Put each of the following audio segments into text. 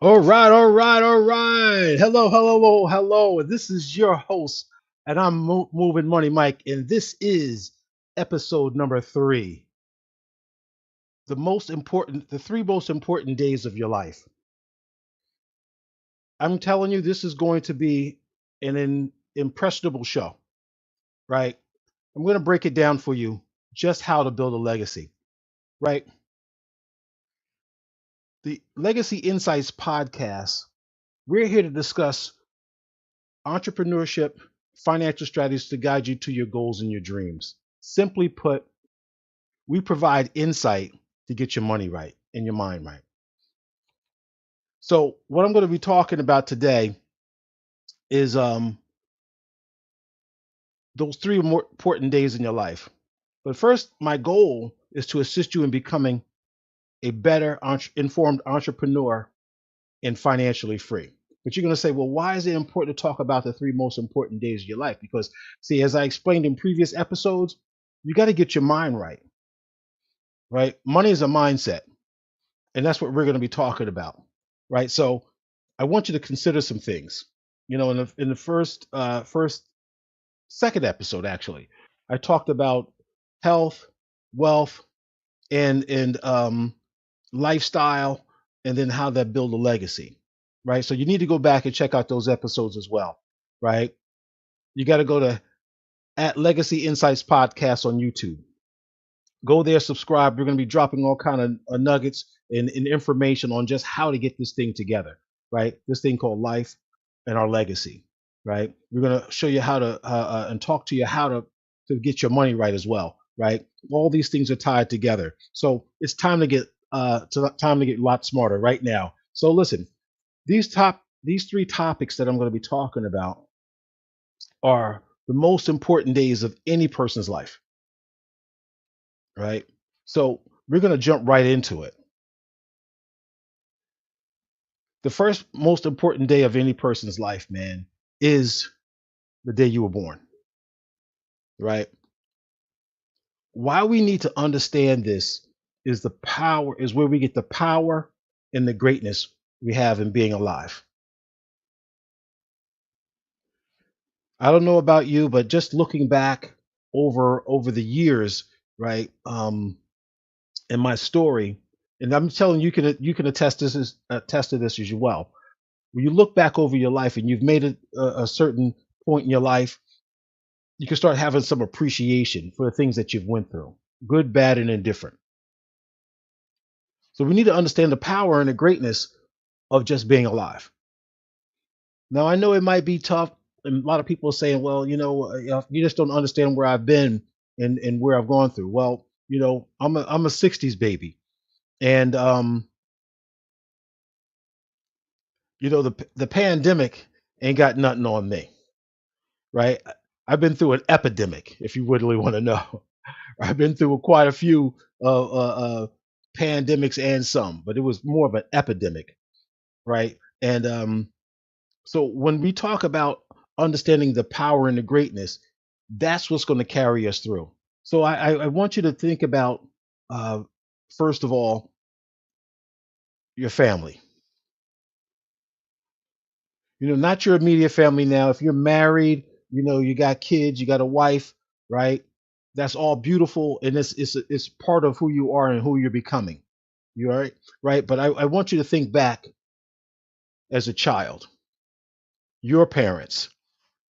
All right, all right, all right. Hello, hello, hello. This is your host, and I'm Moving Money Mike, and this is episode number three. The three most important days of your life. I'm telling you, this is going to be impressionable show, right? I'm going to break it down for you just how to build a legacy, right? The Legacy Insights podcast, we're here to discuss entrepreneurship, financial strategies to guide you to your goals and your dreams. Simply put, we provide insight to get your money right and your mind right. So, what I'm going to be talking about today is those three more important days in your life. But first, my goal is to assist you in becoming a better informed entrepreneur and financially free. But you're going to say, well, why is it important to talk about the three most important days of your life? Because, see, as I explained in previous episodes, you got to get your mind right, right? Money is a mindset, and that's what we're going to be talking about, right? So, I want you to consider some things. In the second episode, actually, I talked about health, wealth, and lifestyle, and then how that build a legacy, right? So you need to go back and check out those episodes as well, right? You got to go to at Legacy Insights Podcast on YouTube. Go there, subscribe. We're going to be dropping all kind of nuggets and information on just how to get this thing together, right? This thing called life and our legacy, right? We're going to show you how to and talk to you how to get your money right as well, right? All these things are tied together. So it's time to get a lot smarter right now. So listen, these three topics that I'm going to be talking about are the most important days of any person's life, right? So we're going to jump right into it. The first most important day of any person's life, man, is the day you were born, right? Why we need to understand this is where we get the power and the greatness we have in being alive. I don't know about you, but just looking back over the years, right? In my story, and I'm telling you, you can attest to this as well. When you look back over your life and you've made it a certain point in your life, you can start having some appreciation for the things that you've went through, good, bad, and indifferent. So we need to understand the power and the greatness of just being alive. Now I know it might be tough, and a lot of people are saying, "Well, you just don't understand where I've been and where I've gone through." Well, I'm a '60s baby, and the pandemic ain't got nothing on me, right? I've been through an epidemic, if you really want to know. I've been through quite a few pandemics and some, but it was more of an epidemic, right? And so when we talk about understanding the power and the greatness, that's what's going to carry us through. So I want you to think about, uh, first of all, your family. Not your immediate family now. If you're married, you got kids, you got a wife, right? That's all beautiful, and it's part of who you are and who you're becoming. You all right? Right? But I want you to think back as a child, your parents,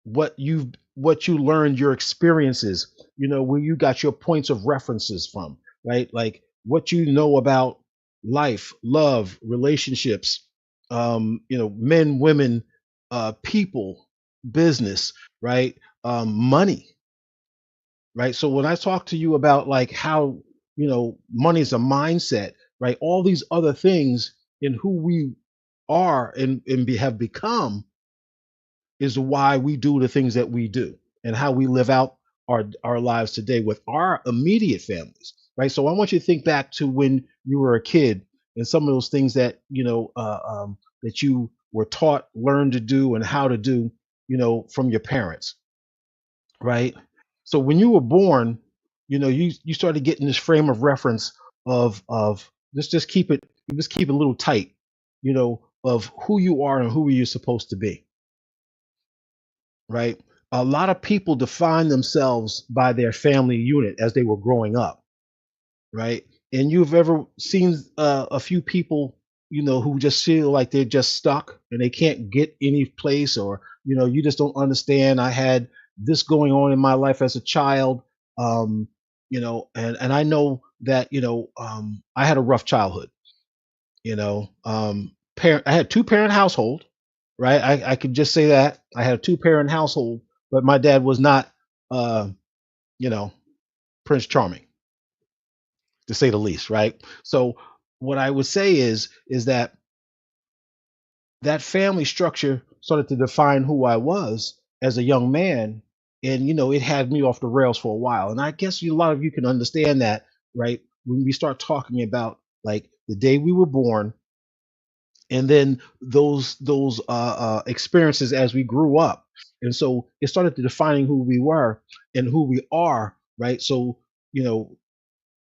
what you learned, your experiences, where you got your points of references from, right? Like what you know about life, love, relationships, men, women, people, business, right? Money, right? So when I talk to you about like how money is a mindset, right? All these other things in who we are have become is why we do the things that we do and how we live out our lives today with our immediate families, right? So I want you to think back to when you were a kid and some of those things that that you were taught, learned to do, and how to do, from your parents, right? So when you were born, you started getting this frame of reference of let's just keep it a little tight, of who you are and who you're supposed to be, right? A lot of people define themselves by their family unit as they were growing up, right? And you've ever seen a few people, who just feel like they're just stuck and they can't get any place, or you just don't understand. I had this going on in my life as a child, um, and I know that I had a rough childhood. Parent, I had two parent household, right? I could just say that I had a two parent household, but my dad was not, uh, you know, Prince Charming, to say the least, right? So what I would say is that that family structure started to define who I was as a young man, and it had me off the rails for a while. And I guess a lot of you can understand that, right? When we start talking about like the day we were born, and then those experiences as we grew up, and so it started to defining who we were and who we are, right? So you know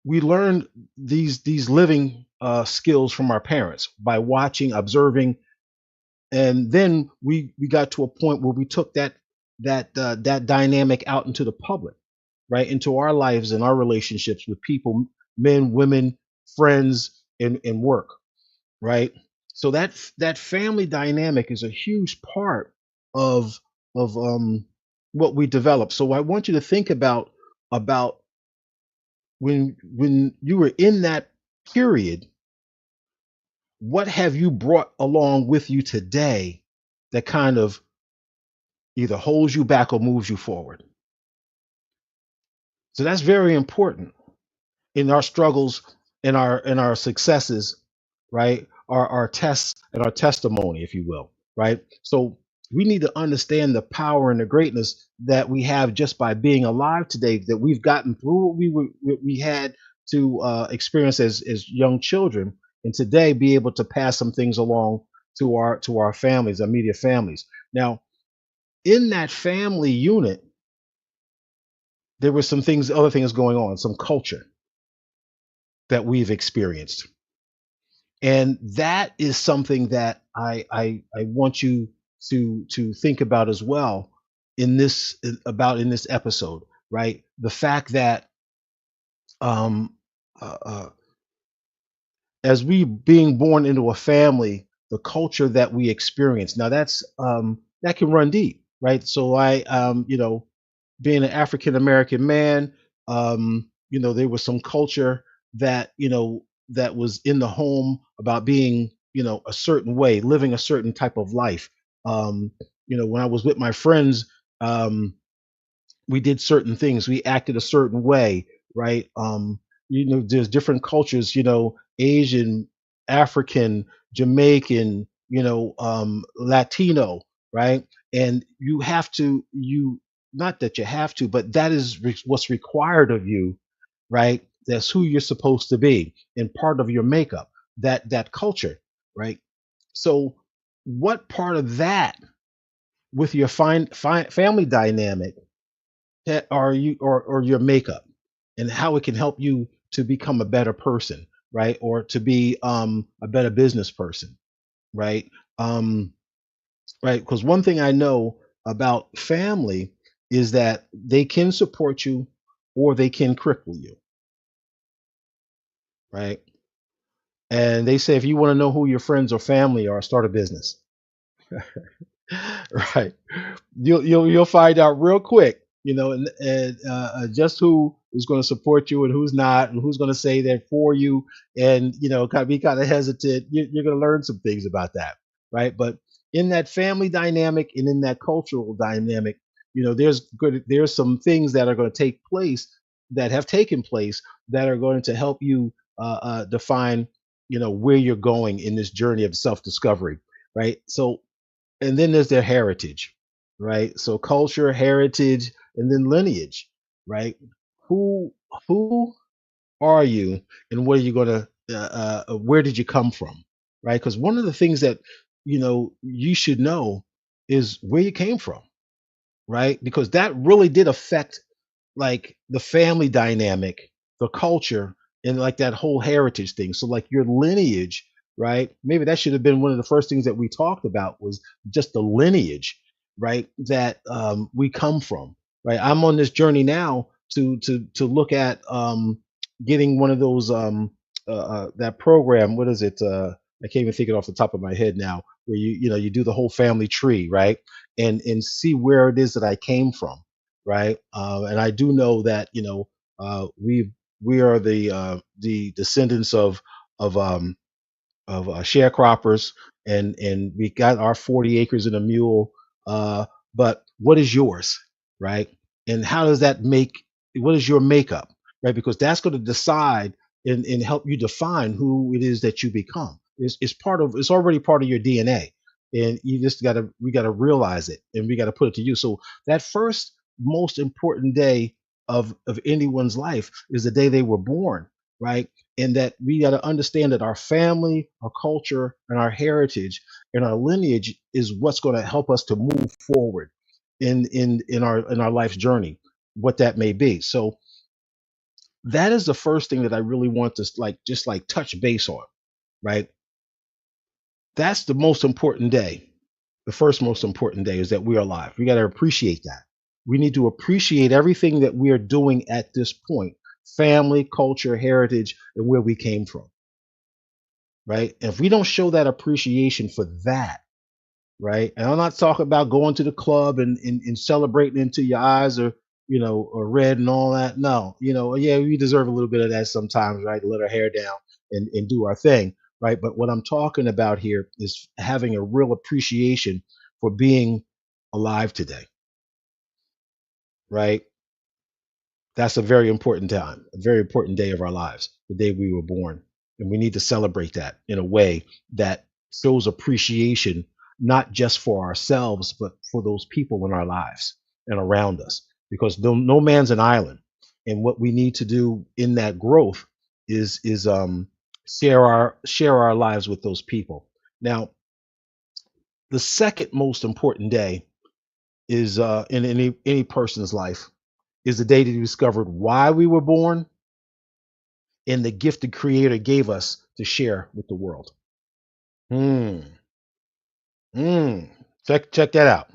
we learned these living skills from our parents by watching, observing, and then we got to a point where we took that dynamic out into the public, right, into our lives and our relationships with people, men, women, friends, and work, right? So that family dynamic is a huge part of of what we develop. So I want you to think about when you were in that period, what have you brought along with you today that kind of either holds you back or moves you forward? So that's very important in our struggles, in our successes, right? Our tests and our testimony, if you will, right? So we need to understand the power and the greatness that we have just by being alive today, that we've gotten through what we had to experience as young children, and today be able to pass some things along to our families, our immediate families. Now, in that family unit, there were some things, other things going on, some culture that we've experienced. And that is something that I want you to think about as well in this episode, right? The fact that um, uh, uh, as we being born into a family, the culture that we experience, now that can run deep, right? So being an African American man, there was some culture that that was in the home about being a certain way, living a certain type of life. Um, when I was with my friends, um, we did certain things, we acted a certain way, right? There's different cultures, Asian, African, Jamaican, Latino, right? And you have to, you not that you have to, but that is what's required of you, right? That's who you're supposed to be and part of your makeup, that culture, right? So what part of that with your family dynamic that are you, or your makeup, and how it can help you to become a better person, right? Or to be a better business person, right? um right, because one thing I know about family is that they can support you or they can cripple you, right? And they say if you want to know who your friends or family are, start a business. Right. You'll find out real quick, and just who is going to support you and who's not, and who's going to say that for you, and kind of be kind of hesitant. You're going to learn some things about that, right? But in that family dynamic and in that cultural dynamic, there's some things that are going to take place, that have taken place, that are going to help you define, where you're going in this journey of self discovery, right? So, and then there's their heritage, right? So culture, heritage, and then lineage, right? Who who are you, and what are you gonna? Where did you come from, right? Because one of the things that you should know is where you came from, right? Because that really did affect like the family dynamic, the culture, and like that whole heritage thing. So like your lineage right? Maybe that should have been one of the first things that we talked about was just the lineage, right? That we come from, right? I'm on this journey now to look at getting one of those that program. What is it? I can't even think it off the top of my head now. Where you do the whole family tree, right? And see where it is that I came from, right? And I do know that we are the descendants of sharecroppers, and we got our 40 acres and a mule. But what is yours, right? And how does that make? What is your makeup, right? Because that's going to decide and help you define who it is that you become. It's already part of your DNA, and you just we gotta realize it, and we gotta put it to use. So that first most important day of anyone's life is the day they were born, right? And that we got to understand that our family, our culture, and our heritage and our lineage is what's going to help us to move forward in our life's journey, what that may be. So that is the first thing that I really want to just touch base on, right? That's the most important day. The first most important day is that we are alive. We got to appreciate that. We need to appreciate everything that we are doing at this point: family, culture, heritage, and where we came from, right? And if we don't show that appreciation for that, right? And I'm not talking about going to the club and celebrating until your eyes are red and all that. No, yeah, we deserve a little bit of that sometimes, right? To let our hair down and do our thing, right? But what I'm talking about here is having a real appreciation for being alive today, right? That's a very important time, a very important day of our lives, the day we were born. And we need to celebrate that in a way that shows appreciation, not just for ourselves, but for those people in our lives and around us. Because no man's an island. And what we need to do in that growth is share our lives with those people. Now, the second most important day is in any person's life is the day that we discovered why we were born and the gift the Creator gave us to share with the world. Hmm. Hmm. Check that out.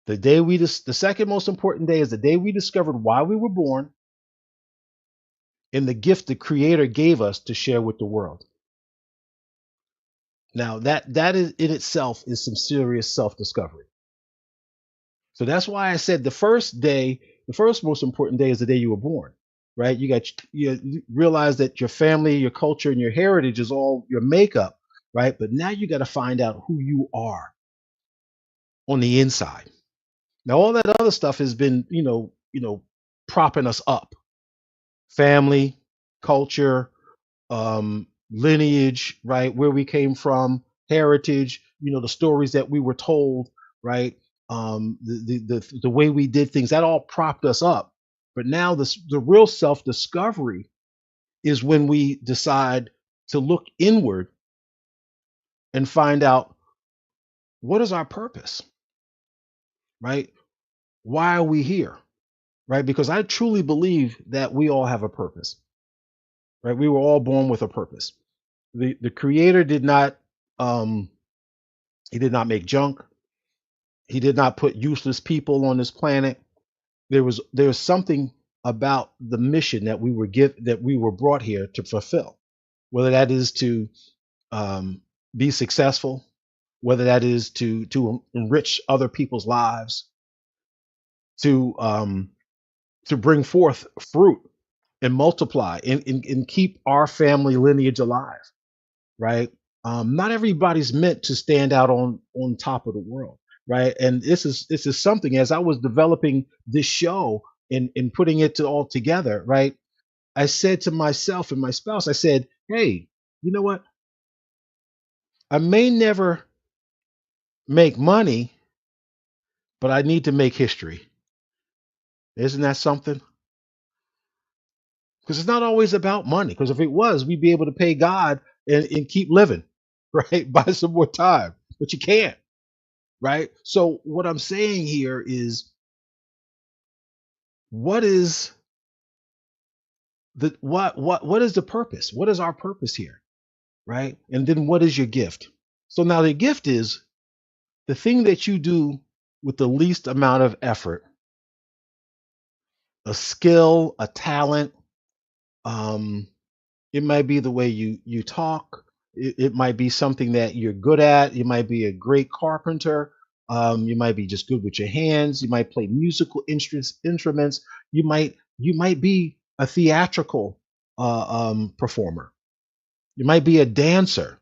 The second most important day is the day we discovered why we were born and the gift the Creator gave us to share with the world. Now that is in itself is some serious self discovery. So that's why I said the first most important day is the day you were born, right? You realize that your family, your culture, and your heritage is all your makeup, right? But now you got to find out who you are on the inside. Now all that other stuff has been, propping us up: family, culture, lineage, right? Where we came from, heritage, the stories that we were told, right? The way we did things, that all propped us up. But now the real self discovery is when we decide to look inward and find out what is our purpose, right? Why are we here, right? Because I truly believe that we all have a purpose, right? We were all born with a purpose. The Creator did not um, he did not make junk. He did not put useless people on this planet. There's something about the mission that we were brought here to fulfill, whether that is to be successful, whether that is to enrich other people's lives, to bring forth fruit and multiply and keep our family lineage alive, right? Not everybody's meant to stand out on top of the world, right? And this is something, as I was developing this show and putting it all together, right? I said to myself and my spouse, I said, "Hey, you know what? I may never make money, but I need to make history." Isn't that something? Because it's not always about money. Because if it was, we'd be able to pay God and keep living, right? Buy some more time, but you can't, right? So what I'm saying here is, what is what is the purpose? What is our purpose here? right? And then what is your gift? So now the gift is the thing that you do with the least amount of effort, a skill, a talent. Um, it might be the way you talk. It might be something that you're good at. You might be a great carpenter. You might be just good with your hands. You might play musical instruments. You might be a theatrical performer. You might be a dancer,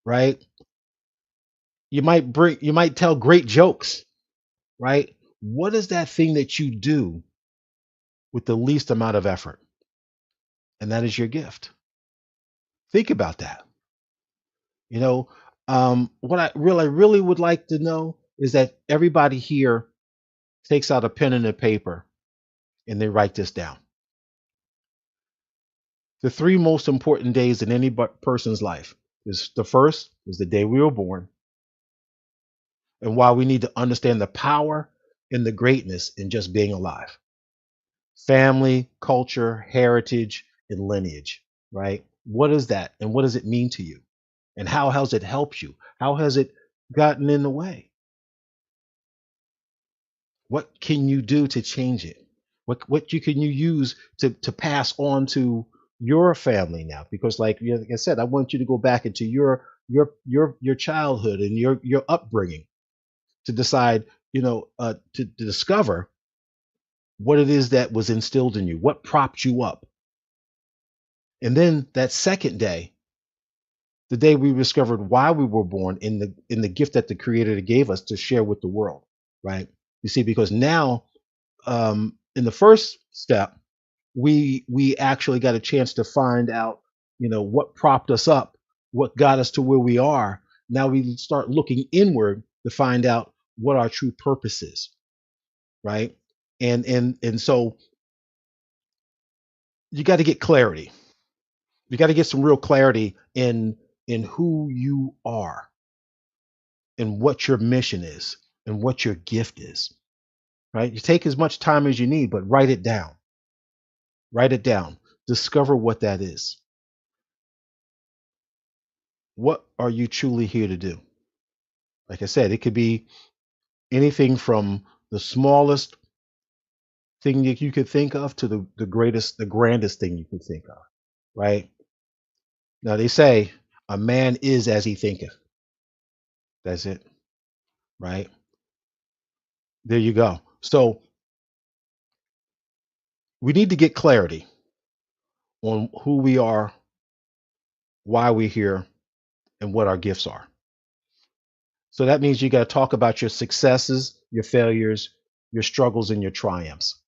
right? You might tell great jokes, right? What is that thing that you do with the least amount of effort? And that is your gift. Think about that. You know, what I really would like to know is that everybody here takes out a pen and a paper and they write this down. The three most important days in any person's life is the first is the day we were born, and why we need to understand the power and the greatness in just being alive. Family, culture, heritage, and lineage, right? What is that? And what does it mean to you? And how has it helped you? How has it gotten in the way? What can you do to change it? What you can you use to pass on to your family now? Because like I said, I want you to go back into your childhood and your upbringing to decide, to discover what it is that was instilled in you, what propped you up. And then that second day, the day we discovered why we were born, in the gift that the creator gave us to share with the world, right? You see, because now, in the first step, we actually got a chance to find out, what propped us up, what got us to where we are. Now we start looking inward to find out what our true purpose is, right? And so you got to get clarity. You got to get some real clarity in who you are and what your mission is and what your gift is, right? You take as much time as you need, but write it down. Write it down. Discover what that is. What are you truly here to do? Like I said, it could be anything from the smallest thing that you could think of to the greatest, the grandest thing you could think of, right? Now they say a man is as he thinketh. That's it, right? There you go. So we need to get clarity on who we are, why we're here, and what our gifts are. So that means you got to talk about your successes, your failures, your struggles, and your triumphs,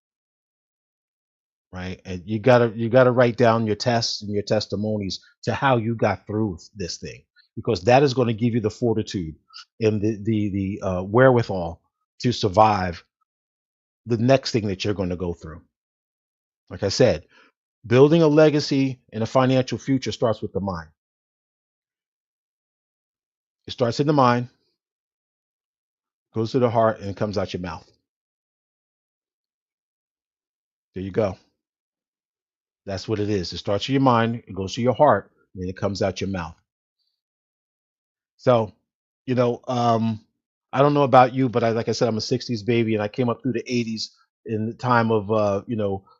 right? And you gotta write down your tests and your testimonies to how you got through this thing, because that is going to give you the fortitude and the wherewithal to survive the next thing that you're going to go through. Like I said, building a legacy and a financial future starts with the mind. It starts in the mind, goes to the heart, and it comes out your mouth. There you go. That's what it is. It starts in your mind, it goes to your heart, and then it comes out your mouth. So, you know, I don't know about you, but like I said, I'm a '60s baby, and I came up through the '80s in the time of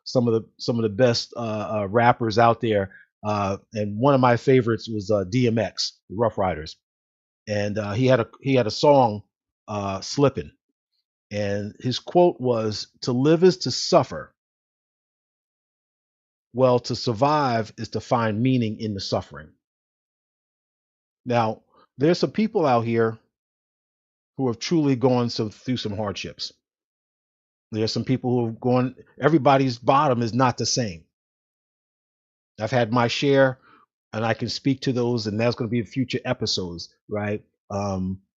some of the best rappers out there. And one of my favorites was DMX, Rough Riders, and he had a song, "Slippin'," and his quote was, "To live is to suffer. Well, to survive is to find meaning in the suffering." Now, there's some people out here who have truly gone through some hardships. There's some people who have gone, everybody's bottom is not the same. I've had my share, and I can speak to those, and that's going to be future episodes, right?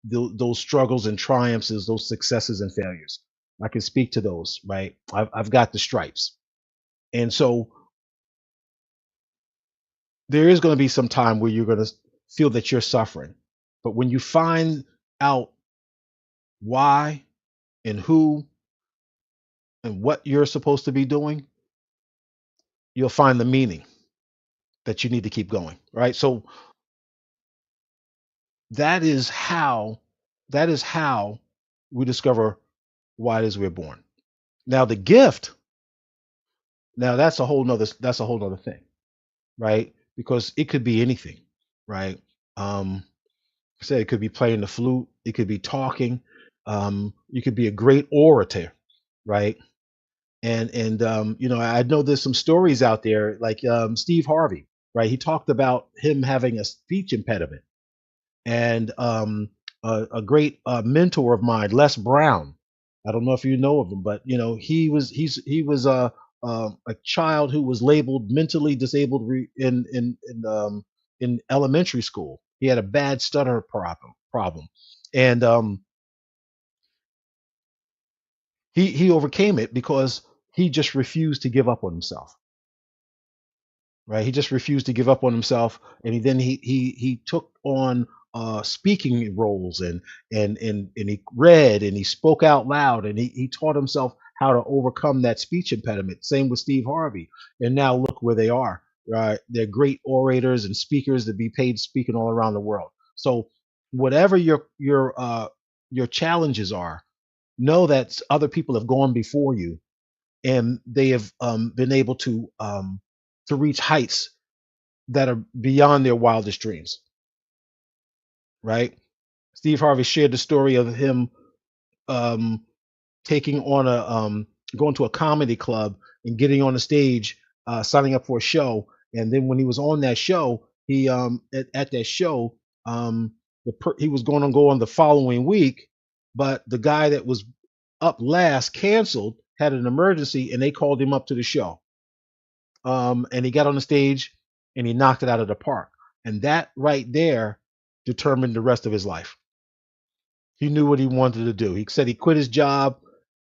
Those struggles and triumphs, is those successes and failures. I can speak to those, right? I've got the stripes. And so there is going to be some time where you're going to feel that you're suffering. But when you find out why and who and what you're supposed to be doing, you'll find the meaning that you need to keep going, right? So That is how that is how we discover why it is we're born. Now the gift, now that's a whole nother thing, right? Because it could be anything, right? I said it could be playing the flute, it could be talking, you could be a great orator, right? And you know, I know there's some stories out there like Steve Harvey, right? He talked about him having a speech impediment, and a great mentor of mine, Les Brown. I don't know if you know of him, but you know he was a child who was labeled mentally disabled in elementary school. He had a bad stutter problem, and he overcame it because he just refused to give up on himself. Right? He just refused to give up on himself, and he took on speaking roles, and he read and he spoke out loud, and he taught himself how to overcome that speech impediment. Same with Steve Harvey, and now look where they are. Right? They're great orators and speakers to be paid speaking all around the world. So whatever your challenges are, know that other people have gone before you, and they have been able to reach heights that are beyond their wildest dreams, right? Steve Harvey shared the story of him um, taking on going to a comedy club and getting on the stage, signing up for a show, and then when he was on that show, he at that show, he was going to go on the following week, but the guy that was up last canceled, had an emergency, and they called him up to the show. And he got on the stage and he knocked it out of the park. And that right there determined the rest of his life. He knew what he wanted to do. He said he quit his job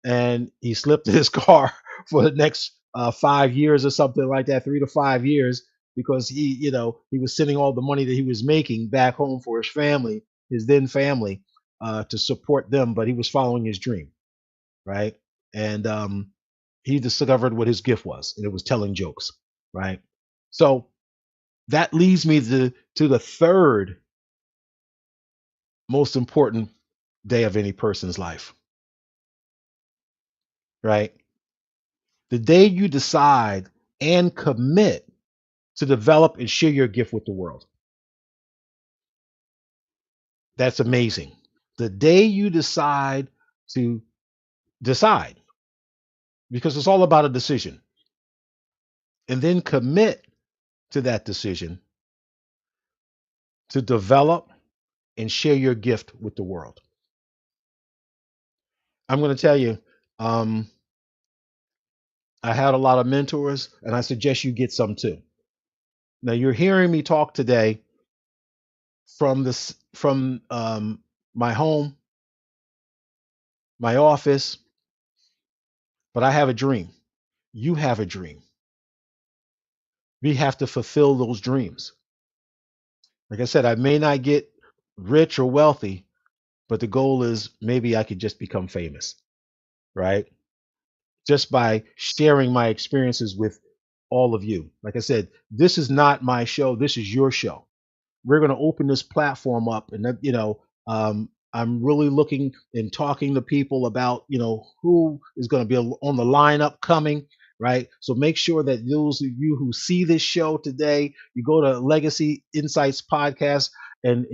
and he slept in his car for the next 5 years or something like that, 3 to 5 years, because he was sending all the money that he was making back home for his family, his then family, to support them. But he was following his dream, right? And he discovered what his gift was, and it was telling jokes, right? So that leads me to the third most important day of any person's life, right? The day you decide and commit to develop and share your gift with the world. That's amazing. The day you to decide, because it's all about a decision, and then commit to that decision to develop and share your gift with the world. I'm going to tell you, um, I had a lot of mentors, and I suggest you get some too. Now you're hearing me talk today from my home, my office, but I have a dream. You have a dream. We have to fulfill those dreams. Like I said, I may not get rich or wealthy, but the goal is maybe I could just become famous, right? Just by sharing my experiences with all of you. Like I said, this is not my show, this is your show. We're going to open this platform up, and I'm really looking and talking to people about who is going to be on the lineup coming, right? So make sure that those of you who see this show today, you go to Legacy Insights podcast and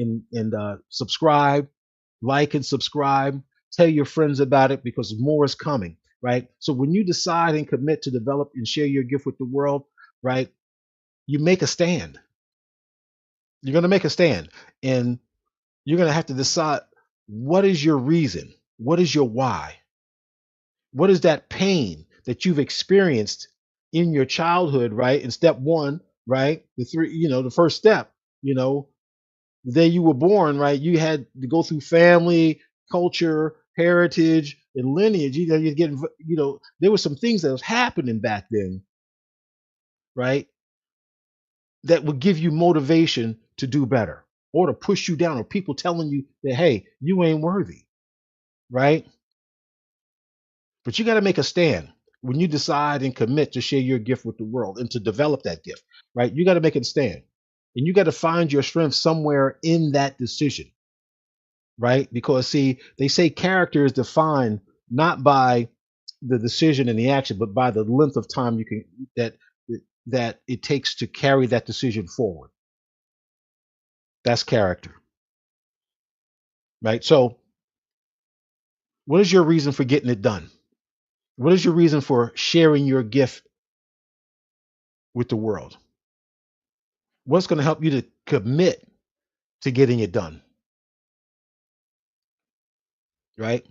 subscribe, like and subscribe, tell your friends about it, because more is coming, right? So when you decide and commit to develop and share your gift with the world, right, you make a stand. You're going to make a stand, and you're going to have to decide, what is your reason? What is your why? What is that pain that you've experienced in your childhood, right? In step one, right? The first step, you know, the day you were born, right? You had to go through family, culture, heritage, and lineage. You're getting, there were some things that was happening back then, right? That would give you motivation to do better, or to push you down, or people telling you that, hey, you ain't worthy, right? But you got to make a stand when you decide and commit to share your gift with the world and to develop that gift, right? You got to make a stand, and you got to find your strength somewhere in that decision. right? Because see, they say character is defined not by the decision and the action, but by the length of time you can that that it takes to carry that decision forward. That's character, right? So, what is your reason for getting it done? What is your reason for sharing your gift with the world? What's going to help you to commit to getting it done, right?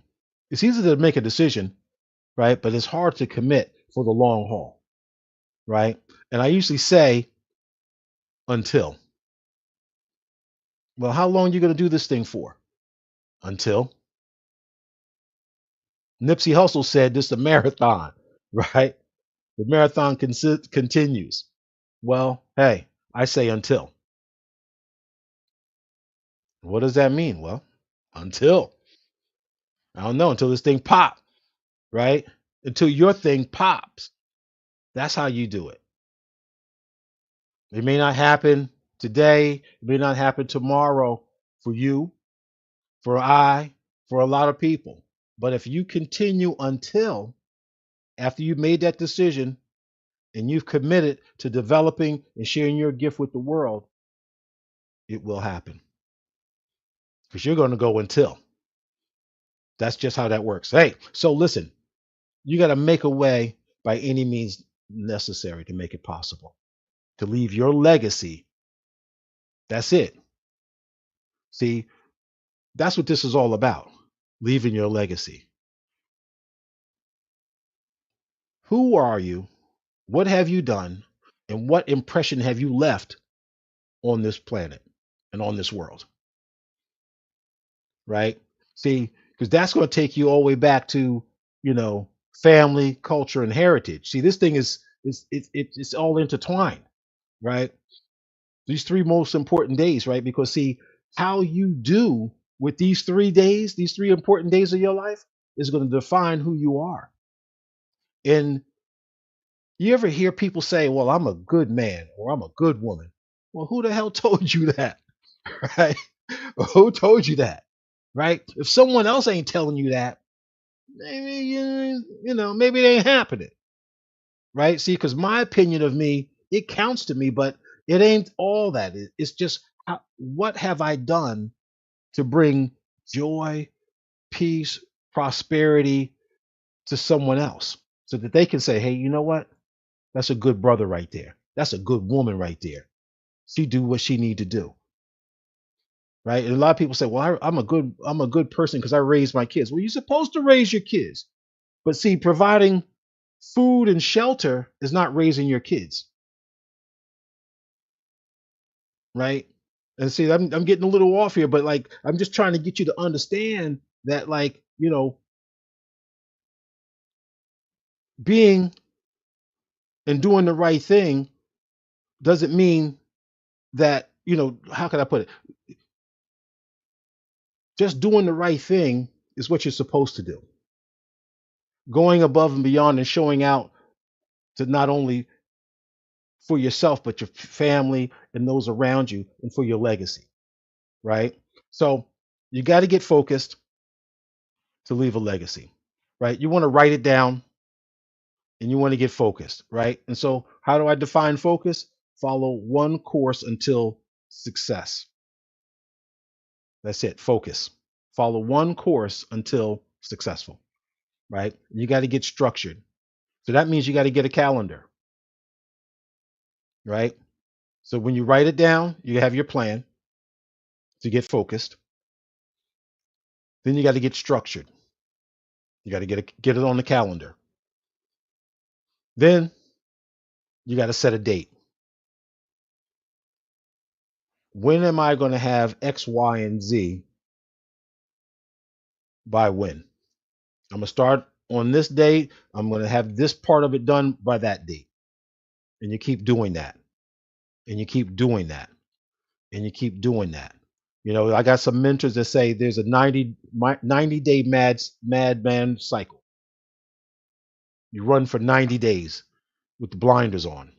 It's easy to make a decision, right? But it's hard to commit for the long haul, right? And I usually say until. Well, how long are you going to do this thing for? Until. Nipsey Hussle said this is a marathon, right? The marathon continues. Well, hey, I say until. What does that mean? Well, until. I don't know, until this thing pops, right? Until your thing pops. That's how you do it. It may not happen today, it may not happen tomorrow for you, for I, for a lot of people. But if you continue until after you've made that decision and you've committed to developing and sharing your gift with the world, it will happen because you're going to go until. That's just how that works. Hey, so listen, you got to make a way by any means necessary to make it possible to leave your legacy. That's it. See, that's what this is all about, leaving your legacy. Who are you? What have you done? And what impression have you left on this planet and on this world? Right? See, because that's going to take you all the way back to, you know, family, culture, and heritage. See, this thing it's all intertwined, right? These three most important days, right? Because see, how you do with these 3 days, these three important days of your life, is going to define who you are. And you ever hear people say, "Well, I'm a good man" or "I'm a good woman"? Well, who the hell told you that? Right? Who told you that? Right? If someone else ain't telling you that, maybe maybe it ain't happening. Right? See, because my opinion of me, it counts to me, but it ain't all that. It's just what have I done to bring joy, peace, prosperity to someone else, so that they can say, "Hey, you know what? That's a good brother right there. That's a good woman right there. She do what she need to do." Right? And a lot of people say, "Well, I'm a good person because I raised my kids." Well, you're supposed to raise your kids, but see, providing food and shelter is not raising your kids, right? And see, I'm getting a little off here, but like I'm just trying to get you to understand that, like, being and doing the right thing doesn't mean that, how can I put it? Just doing the right thing is what you're supposed to do. Going above and beyond and showing out to not only for yourself, but your family and those around you and for your legacy, right? So you got to get focused to leave a legacy, right? You want to write it down and you want to get focused, right? And so, how do I define focus? Follow one course until success. That's it, focus. Follow one course until successful, right? You got to get structured. So that means you got to get a calendar, right? So when you write it down, you have your plan to get focused. Then you got to get structured. You got to get it on the calendar. Then you got to set a date. When am I going to have X, Y, and Z by when? I'm going to start on this date. I'm going to have this part of it done by that date. And you keep doing that. And you keep doing that. And you keep doing that. I got some mentors that say there's a 90-day madman cycle. You run for 90 days with the blinders on.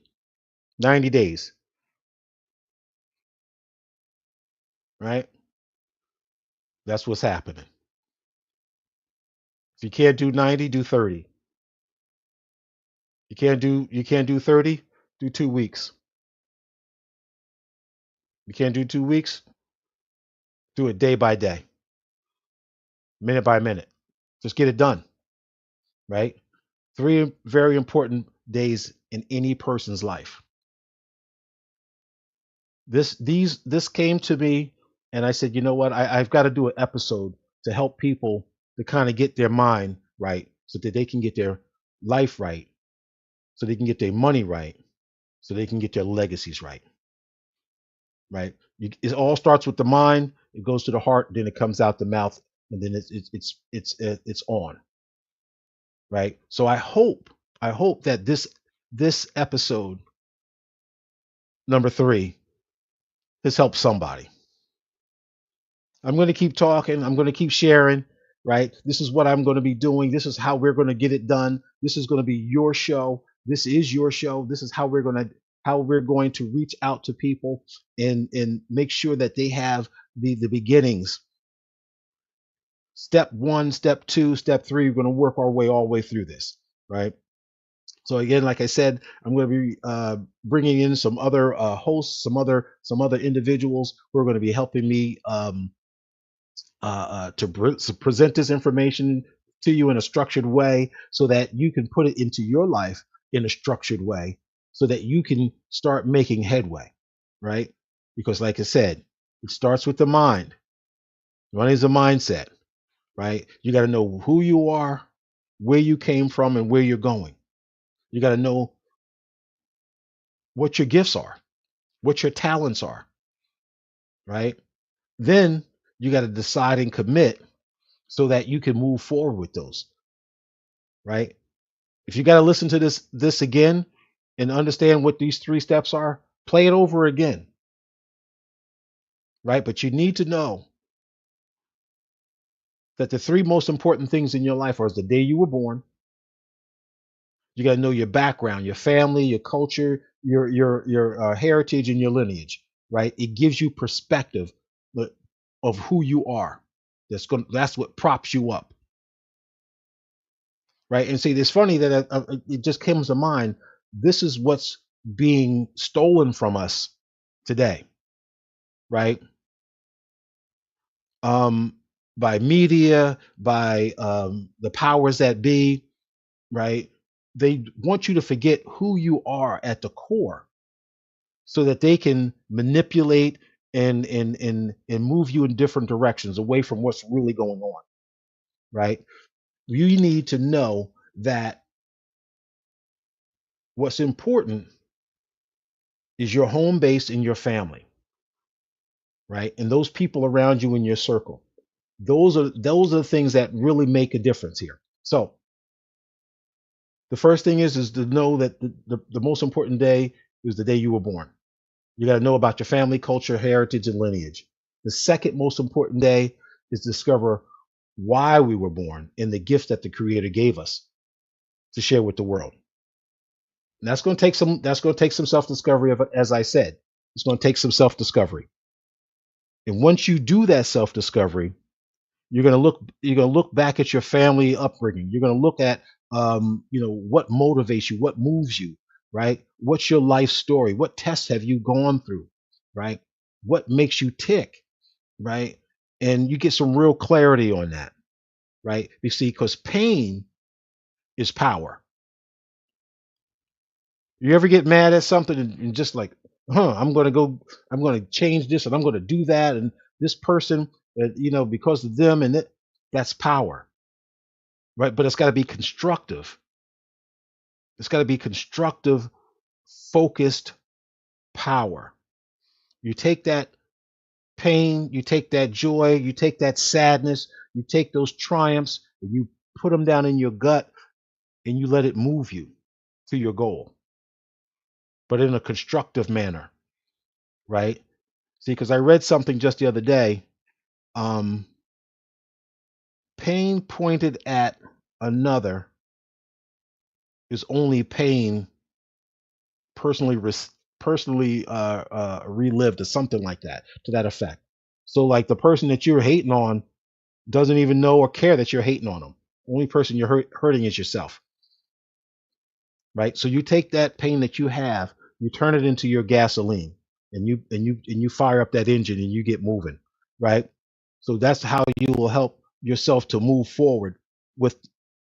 90 days, right? That's what's happening. If you can't do 90, do 30. You can't do 30, do 2 weeks. You can't do 2 weeks, do it day by day, minute by minute. Just get it done, right? Three very important days in any person's life. This came to me, and I said, you know what? I've got to do an episode to help people to kind of get their mind right so that they can get their life right, so they can get their money right, so they can get their legacies right. Right? It all starts with the mind. It goes to the heart, then it comes out the mouth, and then it's on. Right? So I hope that this episode number 3 has helped somebody. I'm going to keep talking. I'm going to keep sharing. Right? This is what I'm going to be doing. This is how we're going to get it done. This is going to be your show. This is your show. This is how we're going to reach out to people and make sure that they have the beginnings. Step one, step two, step three. We're going to work our way all the way through this, right? So again, like I said, I'm going to be bringing in some other hosts, some other individuals who are going to be helping me to present this information to you in a structured way, so that you can put it into your life in a structured way, so that you can start making headway, right? Because, like I said, it starts with the mind. Money is a mindset, right? You got to know who you are, where you came from, and where you're going. You got to know what your gifts are, what your talents are, right? Then you got to decide and commit so that you can move forward with those, right? If you got to listen to this again and understand what these 3 steps are, play it over again, right? But you need to know that the 3 most important things in your life are the day you were born. You got to know your background, your family, your culture, your heritage, and your lineage. Right? It gives you perspective of who you are. That's what props you up. Right? And see, it's funny that it just comes to mind. This is what's being stolen from us today. Right? Um, by media, by the powers that be. Right? They want you to forget who you are at the core, so that they can manipulate and move you in different directions away from what's really going on, right? You need to know that what's important is your home base and your family, right? And those people around you in your circle. Those are the things that really make a difference here. So the first thing is to know that the most important day is the day you were born. You got to know about your family, culture, heritage, and lineage. The second most important day is to discover why we were born and the gift that the Creator gave us to share with the world. And that's going to take some self-discovery of, as I said. It's going to take some self-discovery. And once you do that self-discovery, you're going to look back at your family upbringing. You're going to look at what motivates you, what moves you, right? What's your life story? What tests have you gone through, right? What makes you tick, right? And you get some real clarity on that, right? You see, because pain is power. You ever get mad at something and just like, I'm going to change this and I'm going to do that. And this person, because of them and that's power, right? But it's got to be constructive. It's got to be constructive, focused power. You take that pain, you take that joy, you take that sadness, you take those triumphs, and you put them down in your gut and you let it move you to your goal, but in a constructive manner, right? See, because I read something just the other day. Um, Pain pointed at another is only pain personally relived, or something like that, to that effect. So, like the person that you're hating on, doesn't even know or care that you're hating on them. Only person you're hurting is yourself, right? So you take that pain that you have, you turn it into your gasoline, and you fire up that engine and you get moving, right? So that's how you will help yourself to move forward with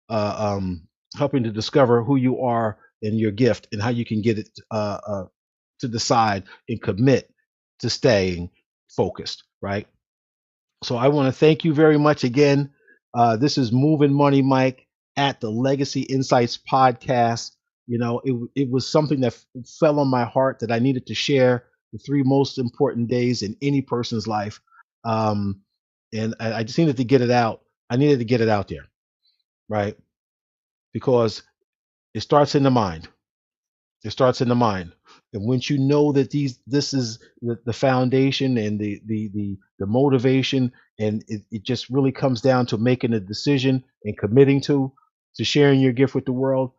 helping to discover who you are and your gift and how you can get it to decide and commit to staying focused, right? So I want to thank you very much again. This is Moving Money Mike at the Legacy Insights podcast. It was something that fell on my heart that I needed to share the three most important days in any person's life. Um, and I just needed to get it out. I needed to get it out there, right? Because it starts in the mind. It starts in the mind. And once you know that this is the foundation and the motivation, and it just really comes down to making a decision and committing to sharing your gift with the world,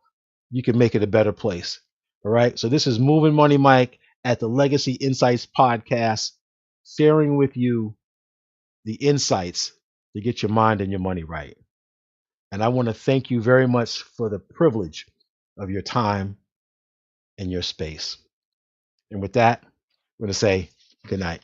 you can make it a better place. All right. So this is Moving Money Mike at the Legacy Insights podcast, sharing with you the insights to get your mind and your money right. And I want to thank you very much for the privilege of your time and your space. And with that, I'm going to say good night.